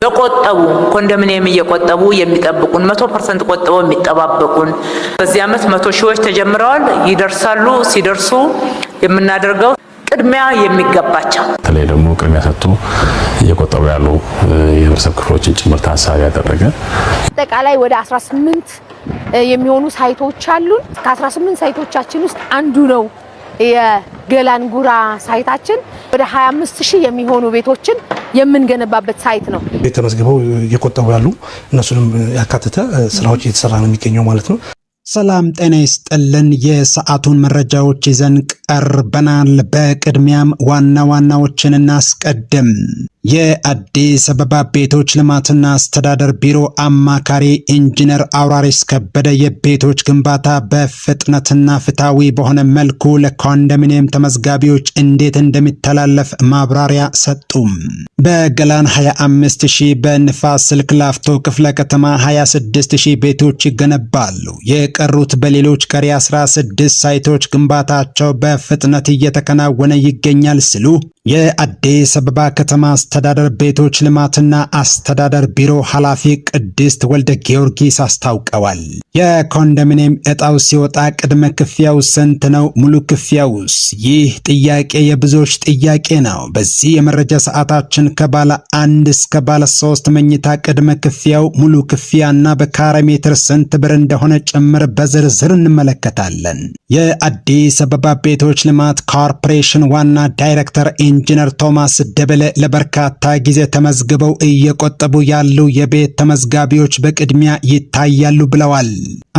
የቆጠቡ ኮንዶሚኒየም እየቆጠቡ የሚጠብቁን 100% ቆጥበው የሚጠባበቁን በዚህ ዓመት 100 ሺዎች ተጀምረዋል ይደርሳሉ። ሲደርሱ የምናደርገው ቅድሚያ የሚገባቸው በተለይ ደግሞ ቅድሚያ ሰጥቶ እየቆጠቡ ያሉ የህብረተሰብ ክፍሎችን ጭምር ታሳቢ ያደረገ አጠቃላይ ወደ 18 የሚሆኑ ሳይቶች አሉን። ከ18 ሳይቶቻችን ውስጥ አንዱ ነው የገላንጉራ ሳይታችን። ወደ 25000 የሚሆኑ ቤቶችን የምንገነባበት ሳይት ነው። ተመዝግበው እየቆጠቡ ያሉ እነሱንም ያካተተ ስራዎች እየተሰራ ነው የሚገኘው ማለት ነው። ሰላም ጤና ይስጥልን። የሰዓቱን መረጃዎች ይዘን ቀርበናል። በቅድሚያም ዋና ዋናዎችን እናስቀድም። የአዲስ አበባ ቤቶች ልማትና አስተዳደር ቢሮ አማካሪ ኢንጂነር አውራሪስ ከበደ የቤቶች ግንባታ በፍጥነትና ፍትሃዊ በሆነ መልኩ ለኮንዶሚኒየም ተመዝጋቢዎች እንዴት እንደሚተላለፍ ማብራሪያ ሰጡ። በገላን 25000፣ በንፋስ ስልክ ላፍቶ ክፍለ ከተማ 26000 ቤቶች ይገነባሉ። የቀሩት በሌሎች ቀሪ 16 ሳይቶች ግንባታቸው በፍጥነት እየተከናወነ ይገኛል ሲሉ የአዲስ አበባ ከተማ አስተዳደር ቤቶች ልማትና አስተዳደር ቢሮ ኃላፊ ቅድስት ወልደ ጊዮርጊስ አስታውቀዋል። የኮንዶሚኒየም እጣው ሲወጣ ቅድመ ክፍያው ስንት ነው? ሙሉ ክፍያውስ? ይህ ጥያቄ የብዙዎች ጥያቄ ነው። በዚህ የመረጃ ሰዓታችን ከባለ 1 እስከ ባለ 3 መኝታ ቅድመ ክፍያው፣ ሙሉ ክፍያና በካሬ ሜትር ስንት ብር እንደሆነ ጭምር በዝርዝር እንመለከታለን። የአዲስ አበባ ቤቶች ልማት ኮርፖሬሽን ዋና ዳይሬክተር ኢንጂነር ቶማስ ደበለ ለበርካታ ጊዜ ተመዝግበው እየቆጠቡ ያሉ የቤት ተመዝጋቢዎች በቅድሚያ ይታያሉ ብለዋል።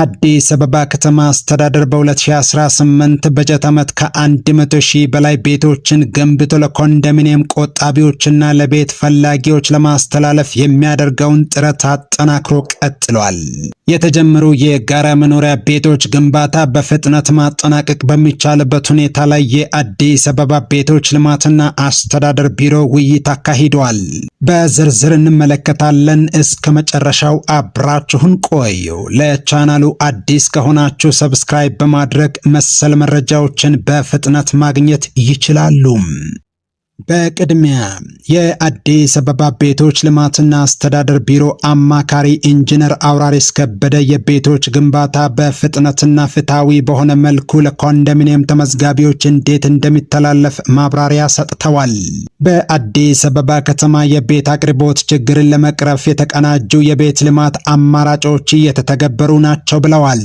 አዲስ አበባ ከተማ አስተዳደር በ2018 በጀት ዓመት ከ100,000 በላይ ቤቶችን ገንብቶ ለኮንዶሚኒየም ቆጣቢዎችና ለቤት ፈላጊዎች ለማስተላለፍ የሚያደርገውን ጥረት አጠናክሮ ቀጥሏል። የተጀመሩ የጋራ መኖሪያ ቤቶች ግንባታ በፍጥነት ማጠናቀቅ በሚቻልበት ሁኔታ ላይ የአዲስ አበባ ቤቶች ልማትና አስተዳደር ቢሮ ውይይት አካሂዷል። በዝርዝር እንመለከታለን። እስከ መጨረሻው አብራችሁን ቆዩ። ለቻናሉ አዲስ ከሆናችሁ ሰብስክራይብ በማድረግ መሰል መረጃዎችን በፍጥነት ማግኘት ይችላሉ። በቅድሚያ የአዲስ አበባ ቤቶች ልማትና አስተዳደር ቢሮ አማካሪ ኢንጂነር አውራሪስ ከበደ የቤቶች ግንባታ በፍጥነትና ፍትሃዊ በሆነ መልኩ ለኮንዶሚኒየም ተመዝጋቢዎች እንዴት እንደሚተላለፍ ማብራሪያ ሰጥተዋል። በአዲስ አበባ ከተማ የቤት አቅርቦት ችግርን ለመቅረፍ የተቀናጁ የቤት ልማት አማራጮች እየተተገበሩ ናቸው ብለዋል።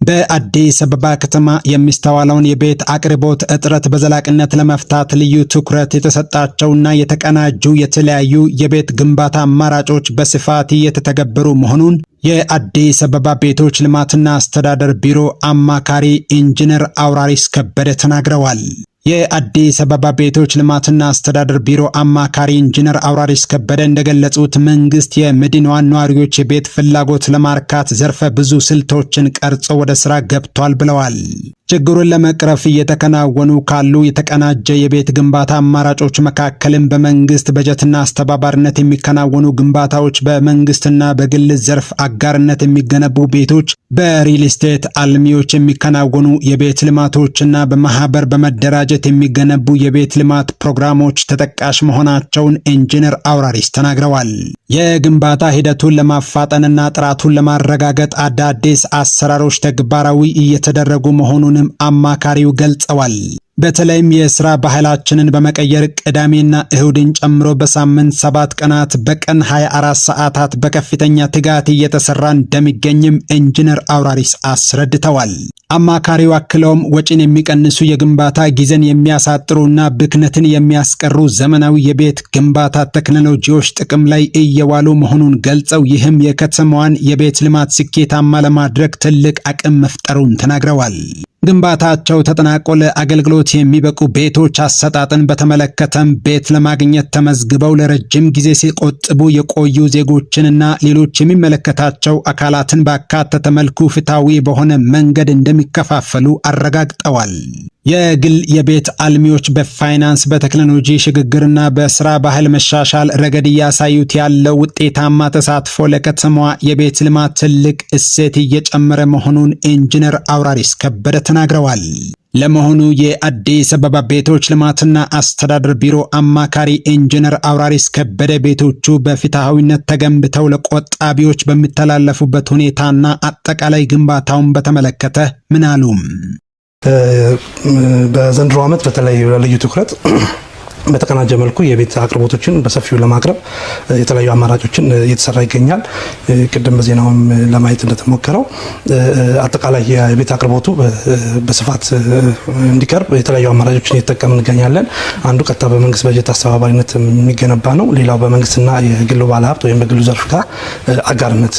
በአዲስ አበባ ከተማ የሚስተዋለውን የቤት አቅርቦት እጥረት በዘላቂነት ለመፍታት ልዩ ትኩረት የተሰጣቸውና የተቀናጁ የተለያዩ የቤት ግንባታ አማራጮች በስፋት እየተተገበሩ መሆኑን የአዲስ አበባ ቤቶች ልማትና አስተዳደር ቢሮ አማካሪ ኢንጂነር አውራሪስ ከበደ ተናግረዋል። የአዲስ አበባ ቤቶች ልማትና አስተዳደር ቢሮ አማካሪ ኢንጂነር አውራሪስ ከበደ እንደገለጹት መንግስት የመዲናዋን ነዋሪዎች የቤት ፍላጎት ለማርካት ዘርፈ ብዙ ስልቶችን ቀርጾ ወደ ስራ ገብቷል ብለዋል። ችግሩን ለመቅረፍ እየተከናወኑ ካሉ የተቀናጀ የቤት ግንባታ አማራጮች መካከልም በመንግስት በጀትና አስተባባሪነት የሚከናወኑ ግንባታዎች፣ በመንግስትና በግል ዘርፍ አጋርነት የሚገነቡ ቤቶች፣ በሪል ስቴት አልሚዎች የሚከናወኑ የቤት ልማቶችና በማህበር በመደራጀት የሚገነቡ የቤት ልማት ፕሮግራሞች ተጠቃሽ መሆናቸውን ኢንጂነር አውራሪስ ተናግረዋል። የግንባታ ሂደቱን ለማፋጠንና ጥራቱን ለማረጋገጥ አዳዲስ አሰራሮች ተግባራዊ እየተደረጉ መሆኑንም አማካሪው ገልጸዋል። በተለይም የስራ ባህላችንን በመቀየር ቅዳሜና እሁድን ጨምሮ በሳምንት 7 ቀናት በቀን 24 ሰዓታት በከፍተኛ ትጋት እየተሰራ እንደሚገኝም ኢንጂነር አውራሪስ አስረድተዋል። አማካሪው አክለውም ወጪን የሚቀንሱ የግንባታ ጊዜን የሚያሳጥሩና ብክነትን የሚያስቀሩ ዘመናዊ የቤት ግንባታ ቴክኖሎጂዎች ጥቅም ላይ እየዋሉ መሆኑን ገልጸው ይህም የከተማዋን የቤት ልማት ስኬታማ ለማድረግ ትልቅ አቅም መፍጠሩን ተናግረዋል። ግንባታቸው ተጠናቆ ለአገልግሎት የሚበቁ ቤቶች አሰጣጥን በተመለከተም ቤት ለማግኘት ተመዝግበው ለረጅም ጊዜ ሲቆጥቡ የቆዩ ዜጎችንና ሌሎች የሚመለከታቸው አካላትን ባካተተ መልኩ ፍትሃዊ በሆነ መንገድ እንደሚከፋፈሉ አረጋግጠዋል። የግል የቤት አልሚዎች በፋይናንስ በቴክኖሎጂ ሽግግርና በስራ ባህል መሻሻል ረገድ እያሳዩት ያለው ውጤታማ ተሳትፎ ለከተማዋ የቤት ልማት ትልቅ እሴት እየጨመረ መሆኑን ኢንጂነር አውራሪስ ከበደ ተናግረዋል። ለመሆኑ የአዲስ አበባ ቤቶች ልማትና አስተዳደር ቢሮ አማካሪ ኢንጂነር አውራሪስ ከበደ ቤቶቹ በፍትሃዊነት ተገንብተው ለቆጣቢዎች በሚተላለፉበት ሁኔታና አጠቃላይ ግንባታውን በተመለከተ ምን አሉ? በዘንድሮ ዓመት በተለይ ልዩ ትኩረት በተቀናጀ መልኩ የቤት አቅርቦቶችን በሰፊው ለማቅረብ የተለያዩ አማራጮችን እየተሰራ ይገኛል። ቅድም በዜናውም ለማየት እንደተሞከረው አጠቃላይ የቤት አቅርቦቱ በስፋት እንዲቀርብ የተለያዩ አማራጮችን እየተጠቀምን እንገኛለን። አንዱ ቀጥታ በመንግስት በጀት አስተባባሪነት የሚገነባ ነው። ሌላው በመንግስትና የግሉ ባለሀብት ወይም በግሉ ዘርፍ ጋር አጋርነት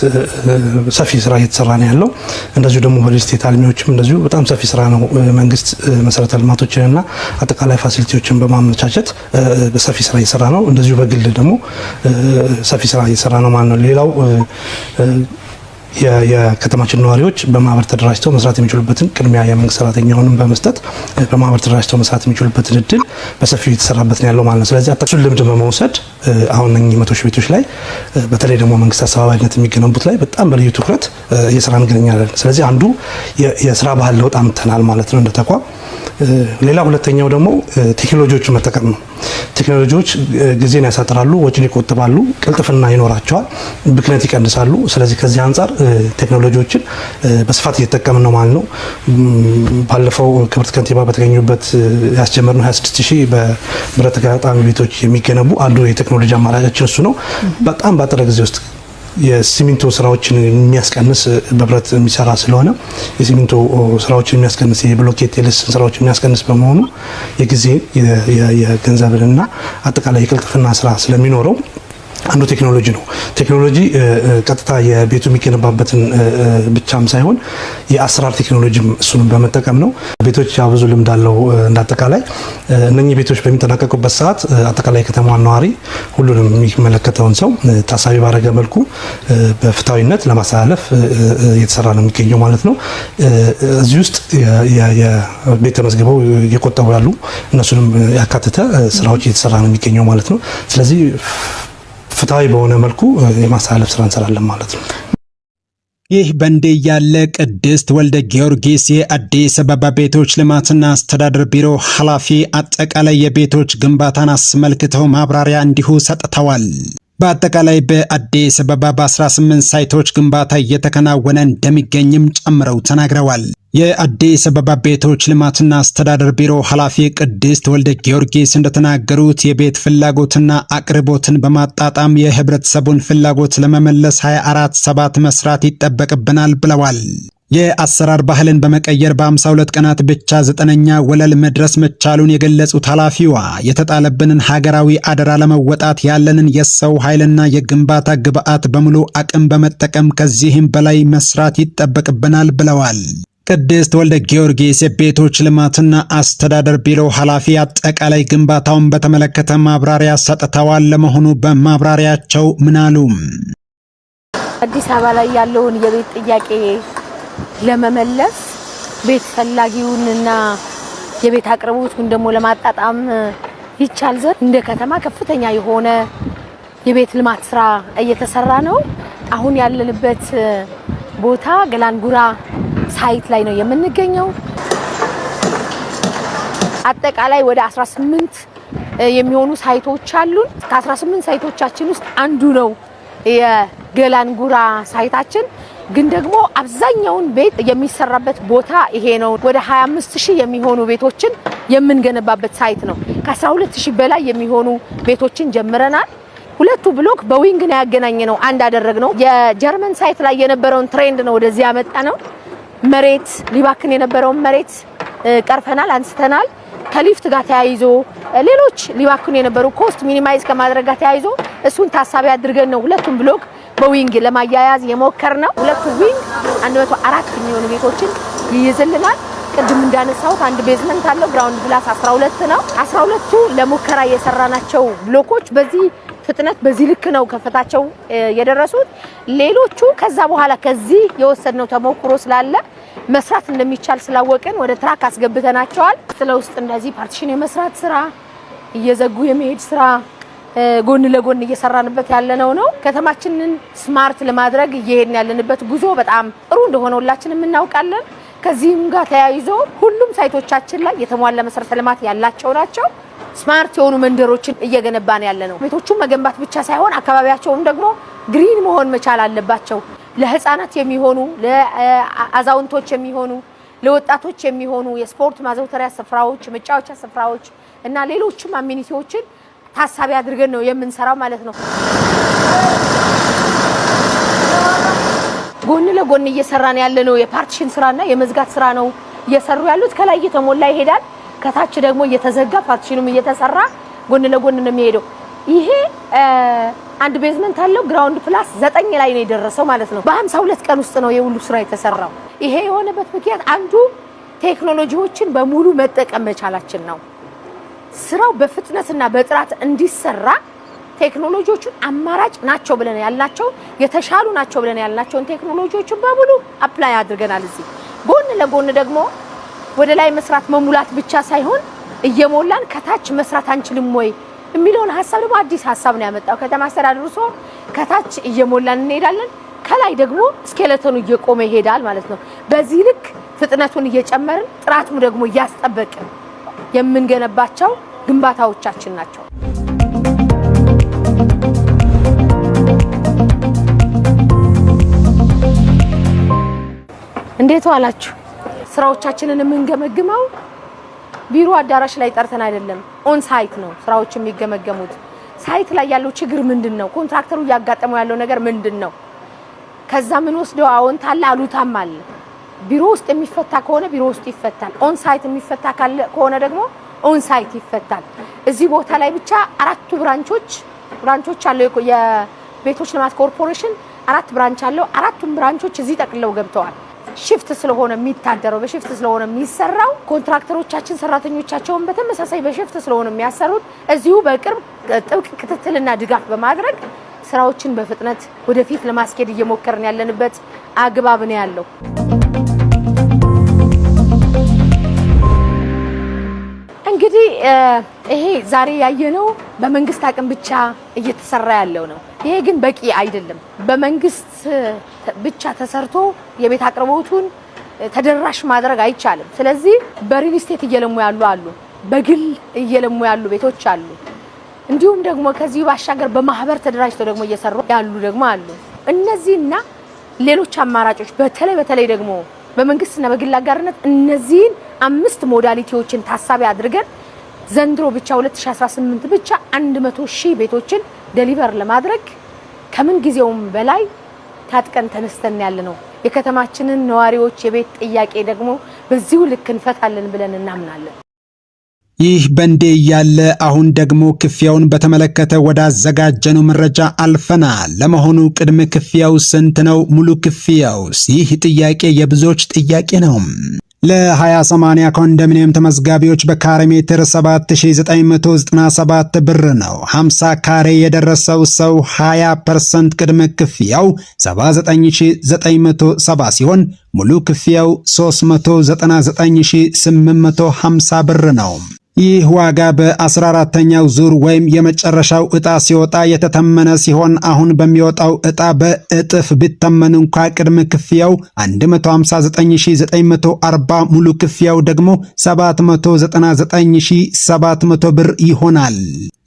ሰፊ ስራ እየተሰራ ነው ያለው። እንደዚሁ ደግሞ በሪል ስቴት አልሚዎችም እንደዚሁ በጣም ሰፊ ስራ ነው መንግስት መሰረተ ልማቶችንና አጠቃላይ ፋሲሊቲዎችን በማመቻቸት በሰፊ ስራ እየሰራ ነው። እንደዚሁ በግል ደግሞ ሰፊ ስራ እየሰራ ነው ማለት ነው። ሌላው የከተማችን ነዋሪዎች በማህበር ተደራጅተው መስራት የሚችሉበትን ቅድሚያ የመንግስት ሰራተኛውንም በመስጠት በማህበር ተደራጅተው መስራት የሚችሉበትን እድል በሰፊው እየተሰራበት ነው ያለው ማለት ነው። ስለዚህ አጠቃላይ ልምድ በመውሰድ አሁን እነኚህ 100 ሺህ ቤቶች ላይ በተለይ ደግሞ መንግስት አስተባባሪነት የሚገነቡት ላይ በጣም በልዩ ትኩረት እየሰራ እንገኛለን። ስለዚህ አንዱ የስራ ባህል ለውጥ አምጥተናል ማለት ነው እንደ ተቋም። ሌላ ሁለተኛው ደግሞ ቴክኖሎጂዎችን መጠቀም ነው። ቴክኖሎጂዎች ጊዜን ያሳጥራሉ፣ ወጪን ይቆጥባሉ፣ ቅልጥፍና ይኖራቸዋል፣ ብክነት ይቀንሳሉ። ስለዚህ ከዚህ አንጻር ቴክኖሎጂዎችን በስፋት እየተጠቀምን ነው ማለት ነው። ባለፈው ክብርት ከንቲባ በተገኙበት ያስጀመርነው 26000 በብረት ተጋጣሚ ቤቶች የሚገነቡ አንዱ የቴክኖሎጂ አማራጫችን እሱ ነው። በጣም ባጠረ ጊዜ ውስጥ የሲሚንቶ ስራዎችን የሚያስቀንስ በብረት የሚሰራ ስለሆነ የሲሚንቶ ስራዎችን የሚያስቀንስ የብሎኬት የልስን ስራዎችን የሚያስቀንስ በመሆኑ የጊዜ የገንዘብንና አጠቃላይ የቅልጥፍና ስራ ስለሚኖረው አንዱ ቴክኖሎጂ ነው። ቴክኖሎጂ ቀጥታ የቤቱ የሚገነባበትን ብቻም ሳይሆን የአሰራር ቴክኖሎጂም እሱንም በመጠቀም ነው። ቤቶች ብዙ ልምድ አለው። እንዳጠቃላይ እነኚህ ቤቶች በሚጠናቀቁበት ሰዓት አጠቃላይ ከተማዋን ነዋሪ ሁሉንም የሚመለከተውን ሰው ታሳቢ ባደረገ መልኩ በፍትሃዊነት ለማስተላለፍ እየተሰራ ነው የሚገኘው ማለት ነው። እዚህ ውስጥ የቤት ተመዝግበው እየቆጠቡ ያሉ እነሱንም ያካተተ ስራዎች እየተሰራ ነው የሚገኘው ማለት ነው። ስለዚህ ፍትሃዊ በሆነ መልኩ የማስተላለፍ ስራ እንሰራለን ማለት ነው። ይህ በእንዲህ ያለ ቅድስት ወልደ ጊዮርጊስ የአዲስ አበባ ቤቶች ልማትና አስተዳደር ቢሮ ኃላፊ አጠቃላይ የቤቶች ግንባታን አስመልክተው ማብራሪያ እንዲሁ ሰጥተዋል። በአጠቃላይ በአዲስ አበባ በ18 ሳይቶች ግንባታ እየተከናወነ እንደሚገኝም ጨምረው ተናግረዋል። የአዲስ አበባ ቤቶች ልማትና አስተዳደር ቢሮ ኃላፊ ቅድስት ወልደ ጊዮርጊስ እንደተናገሩት የቤት ፍላጎትና አቅርቦትን በማጣጣም የህብረተሰቡን ፍላጎት ለመመለስ 24/7 መስራት ይጠበቅብናል ብለዋል። የአሰራር ባህልን በመቀየር በ52 ቀናት ብቻ 9ኛ ወለል መድረስ መቻሉን የገለጹት ኃላፊዋ የተጣለብንን ሀገራዊ አደራ ለመወጣት ያለንን የሰው ኃይልና የግንባታ ግብዓት በሙሉ አቅም በመጠቀም ከዚህም በላይ መስራት ይጠበቅብናል ብለዋል። ቅድስት ወልደ ጊዮርጊስ የቤቶች ልማትና አስተዳደር ቢሮ ኃላፊ አጠቃላይ ግንባታውን በተመለከተ ማብራሪያ ሰጥተዋል። ለመሆኑ በማብራሪያቸው ምን አሉ? አዲስ አበባ ላይ ያለውን የቤት ጥያቄ ለመመለስ ቤት ፈላጊውንና የቤት አቅርቦቱን ደግሞ ለማጣጣም ይቻል ዘንድ እንደ ከተማ ከፍተኛ የሆነ የቤት ልማት ስራ እየተሰራ ነው። አሁን ያለንበት ቦታ ገላንጉራ ሳይት ላይ ነው የምንገኘው። አጠቃላይ ወደ 18 የሚሆኑ ሳይቶች አሉን። ከ18 ሳይቶቻችን ውስጥ አንዱ ነው የገላንጉራ ሳይታችን። ግን ደግሞ አብዛኛውን ቤት የሚሰራበት ቦታ ይሄ ነው። ወደ 25000 የሚሆኑ ቤቶችን የምንገነባበት ሳይት ነው። ከ12000 በላይ የሚሆኑ ቤቶችን ጀምረናል። ሁለቱ ብሎክ በዊንግ ነው ያገናኘነው፣ አንድ አደረግነው። የጀርመን ሳይት ላይ የነበረውን ትሬንድ ነው ወደዚህ ያመጣ ነው። መሬት ሊባክን የነበረውን መሬት ቀርፈናል፣ አንስተናል። ከሊፍት ጋር ተያይዞ ሌሎች ሊባክኑ የነበሩ ኮስት ሚኒማይዝ ከማድረግ ጋር ተያይዞ እሱን ታሳቢ አድርገን ነው ሁለቱም ብሎክ በዊንግ ለማያያዝ የሞከርነው። ሁለቱ ዊንግ 104 የሚሆኑ ቤቶችን ይይዝልናል። ቅድም እንዳነሳሁት አንድ ቤዝመንት አለው፣ ግራውንድ ፕላስ 12 ነው። 12ቱ ለሙከራ የሰራናቸው ብሎኮች በዚህ ፍጥነት በዚህ ልክ ነው ከፍታቸው የደረሱት። ሌሎቹ ከዛ በኋላ ከዚህ የወሰድነው ተሞክሮ ስላለ መስራት እንደሚቻል ስላወቅን ወደ ትራክ አስገብተናቸዋል። ስለውስጥ እንደዚህ ፓርቲሽን የመስራት ስራ፣ እየዘጉ የመሄድ ስራ ጎን ለጎን እየሰራንበት ያለነው ነው። ከተማችንን ስማርት ለማድረግ እየሄድን ያለንበት ጉዞ በጣም ጥሩ እንደሆነ ሁላችንም እናውቃለን። ከዚህም ጋር ተያይዞ ሁሉም ሳይቶቻችን ላይ የተሟላ መሰረተ ልማት ያላቸው ናቸው። ስማርት የሆኑ መንደሮችን እየገነባን ያለ ነው። ቤቶቹን መገንባት ብቻ ሳይሆን አካባቢያቸውም ደግሞ ግሪን መሆን መቻል አለባቸው። ለህፃናት የሚሆኑ ለአዛውንቶች የሚሆኑ ለወጣቶች የሚሆኑ የስፖርት ማዘውተሪያ ስፍራዎች፣ መጫወቻ ስፍራዎች እና ሌሎችም አሚኒቲዎችን ታሳቢ አድርገን ነው የምንሰራው ማለት ነው። ጎን ለጎን እየሰራን ያለነው የፓርቲሽን ስራና የመዝጋት ስራ ነው እየሰሩ ያሉት። ከላይ እየተሞላ ይሄዳል፣ ከታች ደግሞ እየተዘጋ ፓርቲሽኑም እየተሰራ ጎን ለጎን ነው የሚሄደው። ይሄ አንድ ቤዝመንት አለው፣ ግራውንድ ፕላስ 9 ላይ ነው የደረሰው ማለት ነው። በ52 ቀን ውስጥ ነው የሁሉ ስራ የተሰራው። ይሄ የሆነበት ምክንያት አንዱ ቴክኖሎጂዎችን በሙሉ መጠቀም መቻላችን ነው። ስራው በፍጥነትና በጥራት እንዲሰራ ቴክኖሎጂዎችን አማራጭ ናቸው ብለን ያልናቸው የተሻሉ ናቸው ብለን ያልናቸውን ቴክኖሎጂዎችን በሙሉ አፕላይ አድርገናል። እዚህ ጎን ለጎን ደግሞ ወደ ላይ መስራት መሙላት ብቻ ሳይሆን እየሞላን ከታች መስራት አንችልም ወይ የሚለውን ሐሳብ ደግሞ አዲስ ሐሳብ ነው ያመጣው ከተማ አስተዳደሩ። ከታች እየሞላን እንሄዳለን፣ ከላይ ደግሞ ስኬለተኑ እየቆመ ይሄዳል ማለት ነው። በዚህ ልክ ፍጥነቱን እየጨመርን ጥራቱን ደግሞ እያስጠበቅን የምንገነባቸው ግንባታዎቻችን ናቸው። እንዴት ዋላችሁ? ስራዎቻችንን የምንገመግመው ቢሮ አዳራሽ ላይ ጠርተን አይደለም፣ ኦን ሳይት ነው ስራዎች የሚገመገሙት። ሳይት ላይ ያለው ችግር ምንድነው? ኮንትራክተሩ ያጋጠመው ያለው ነገር ምንድነው? ከዛ ምን ወስደው አዎንታል አሉታም አለ። ቢሮ ውስጥ የሚፈታ ከሆነ ቢሮ ውስጥ ይፈታል። ኦን ሳይት የሚፈታ ከሆነ ደግሞ ኦን ሳይት ይፈታል። እዚህ ቦታ ላይ ብቻ 4 ብራንቾች አለው የቤቶች ልማት ኮርፖሬሽን 4 ብራንች አለው። 4ቱም ብራንቾች እዚህ ጠቅልለው ገብተዋል። ሽፍት ስለሆነ የሚታደረው በሽፍት ስለሆነ የሚሰራው ኮንትራክተሮቻችን ሰራተኞቻቸውን በተመሳሳይ በሽፍት ስለሆነ የሚያሰሩት እዚሁ በቅርብ ጥብቅ ክትትልና ድጋፍ በማድረግ ስራዎችን በፍጥነት ወደፊት ለማስኬድ እየሞከርን ያለንበት አግባብ ነው ያለው። እንግዲህ ይሄ ዛሬ ያየነው በመንግስት አቅም ብቻ እየተሰራ ያለው ነው። ይሄ ግን በቂ አይደለም። በመንግስት ብቻ ተሰርቶ የቤት አቅርቦቱን ተደራሽ ማድረግ አይቻልም። ስለዚህ በሪል ስቴት እየለሙ ያሉ አሉ፣ በግል እየለሙ ያሉ ቤቶች አሉ። እንዲሁም ደግሞ ከዚህ ባሻገር በማህበር ተደራጅተው ደግሞ እየሰሩ ያሉ ደግሞ አሉ። እነዚህና ሌሎች አማራጮች በተለይ ደግሞ በመንግስትና በግል አጋርነት እነዚህን 5 ሞዳሊቲዎችን ታሳቢ አድርገን ዘንድሮ ብቻ 2018 ብቻ 100,000 ቤቶችን ዴሊቨር ለማድረግ ከምን ጊዜውም በላይ ታጥቀን ተነስተን ያለ ነው። የከተማችንን ነዋሪዎች የቤት ጥያቄ ደግሞ በዚሁ ልክ እንፈታለን ብለን እናምናለን። ይህ በእንዴ ያለ አሁን ደግሞ ክፍያውን በተመለከተ ወደ አዘጋጀነው መረጃ አልፈናል። ለመሆኑ ቅድመ ክፍያው ስንት ነው? ሙሉ ክፍያውስ? ይህ ጥያቄ የብዙዎች ጥያቄ ነው። ለ20/80 ኮንዶሚኒየም ተመዝጋቢዎች በካሬ ሜትር 7997 ብር ነው። 50 ካሬ የደረሰው ሰው 20% ቅድመ ክፍያው 79970 ሲሆን ሙሉ ክፍያው 399850 ብር ነው። ይህ ዋጋ በ14ኛው ዙር ወይም የመጨረሻው ዕጣ ሲወጣ የተተመነ ሲሆን አሁን በሚወጣው ዕጣ በእጥፍ ቢተመን እንኳ ቅድመ ክፍያው 159940 ሙሉ ክፍያው ደግሞ 799700 ብር ይሆናል።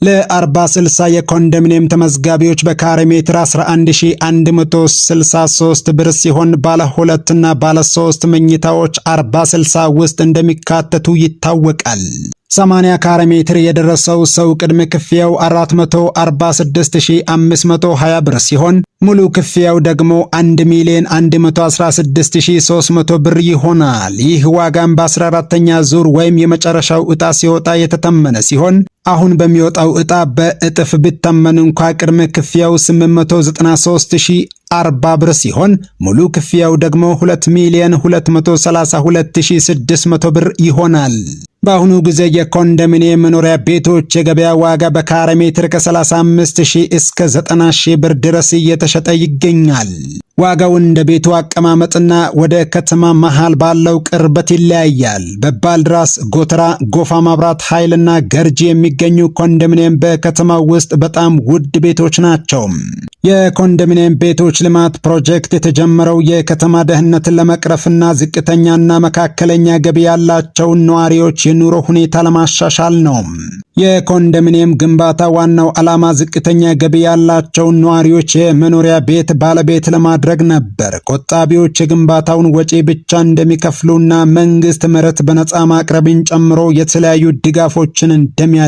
ለ40/60 የኮንዶሚኒየም ተመዝጋቢዎች በካሬ ሜትር 11163 ብር ሲሆን ባለ 2 እና ባለ 3 መኝታዎች 40/60 ውስጥ እንደሚካተቱ ይታወቃል። 80 ካሬ ሜትር የደረሰው ሰው ቅድመ ክፍያው 446520 ብር ሲሆን ሙሉ ክፍያው ደግሞ 1,116,300 ብር ይሆናል። ይህ ዋጋም በ14ኛ ዙር ወይም የመጨረሻው ዕጣ ሲወጣ የተተመነ ሲሆን አሁን በሚወጣው ዕጣ በእጥፍ ቢተመን እንኳ ቅድመ ክፍያው 893,040 ብር ሲሆን ሙሉ ክፍያው ደግሞ 2,232,600 ብር ይሆናል። በአሁኑ ጊዜ የኮንዶሚኒየም መኖሪያ ቤቶች የገበያ ዋጋ በካሬ ሜትር ከ35,000 እስከ 90,000 ብር ድረስ እየተሸጠ ይገኛል። ዋጋው እንደ ቤቱ አቀማመጥና ወደ ከተማ መሃል ባለው ቅርበት ይለያያል። በባልድራስ፣ ጎተራ፣ ጎፋ መብራት ኃይልና ገርጂ የሚገኙ ኮንዶሚኒየም በከተማው ውስጥ በጣም ውድ ቤቶች ናቸው። የኮንዶሚኒየም ቤቶች ልማት ፕሮጀክት የተጀመረው የከተማ ደህንነትን ለመቅረፍና ዝቅተኛና መካከለኛ ገቢ ያላቸውን ነዋሪዎች የኑሮ ሁኔታ ለማሻሻል ነው። የኮንዶሚኒየም ግንባታ ዋናው ዓላማ ዝቅተኛ ገቢ ያላቸውን ነዋሪዎች የመኖሪያ ቤት ባለቤት ለማድረግ ነበር። ቆጣቢዎች የግንባታውን ወጪ ብቻ እንደሚከፍሉና መንግስት መሬት በነፃ ማቅረብን ጨምሮ የተለያዩ ድጋፎችን እንደሚያ